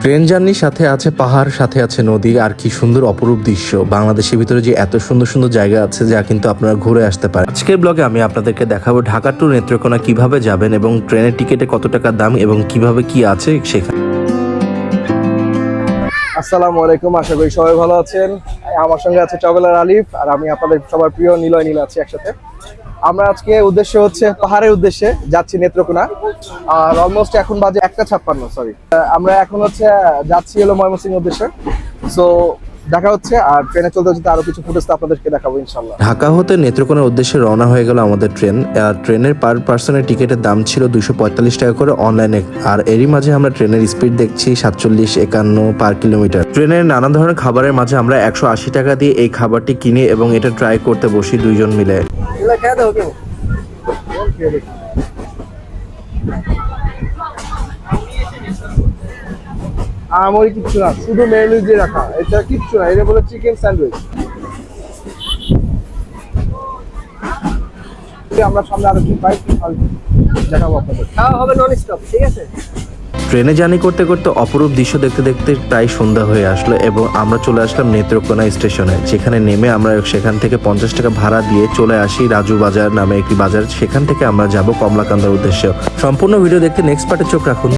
Train জার্নির সাথে আছে পাহাড়, সাথে আছে নদী, আর কি সুন্দর অপরূপ দৃশ্য। বাংলাদেশের ভিতরে যে এত সুন্দর সুন্দর জায়গা আছে যা কিন্তু আপনারা ঘুরে আসতে পারেন। আজকের ব্লগে আমি আপনাদেরকে দেখাবো ঢাকা টু নেত্রকোনা কিভাবে যাবেন এবং ট্রেনের টিকিটে কত টাকা দাম এবং কিভাবে কি আছে সেখানে। আসসালামু আলাইকুম, আশা করি সবাই ভালো আছেন। আমার সঙ্গে আছে ট্রাভেলার আলিফ, আর আমি আপনাদের সবার প্রিয় নিলয় নীল আছি একসাথে। আমরা আজকে উদ্দেশ্য হচ্ছে পাহাড়ের উদ্দেশ্যে যাচ্ছি নেত্রকোনা। আর অলমোস্ট এখন বাজে 1:56, সরি। আমরা এখন হচ্ছে যাচ্ছি হলো ময়মনসিংহ উদ্দেশ্যে। সো দেখা হচ্ছে, আর ট্রেনে চলতে চলতে আরো কিছু ফুটেজ আপনাদেরকে দেখাবো ইনশাল্লাহ। ঢাকা হতে নেত্রকোনার উদ্দেশ্যে রওনা হয়ে গেল আমাদের ট্রেন। আর ট্রেনের পার পার্সনের টিকিটের দাম ছিল 245 টাকা করে অনলাইনে। আর এরই মাঝে আমরা ট্রেনের স্পিড দেখছি 47-51 পার কিলোমিটার। ট্রেনের নানা ধরনের খাবারের মাঝে আমরা 180 টাকা দিয়ে এই খাবারটি কিনি এবং এটা ট্রাই করতে বসি দুইজন মিলে। আমার কিচ্ছু না, শুধু মেয়োনিজ দিয়ে রাখা, এটা কিচ্ছু না, এটা বলে চিকেন স্যান্ডউইচ। আমরা সামনে আরো কি পাই দেখাবো আপনাদের। খাওয়া হবে নন স্টপ, ঠিক আছে। ট্রেনে জার্নি করতে করতে অপরূপ দৃশ্য দেখতে দেখতে প্রায় সন্ধ্যা হয়ে আসলো এবং আমরা চলে আসলাম নেত্রকোনা স্টেশনে, যেখানে নেমে আমরা সেখান থেকে 50 টাকা ভাড়া দিয়ে চলে আসি রাজু বাজার নামে একটি বাজার। সেখান থেকে আমরা যাব কমলাকান্দার উদ্দেশ্যে। সম্পূর্ণ ভিডিও দেখতে নেক্সট পার্টে চোখ রাখুন।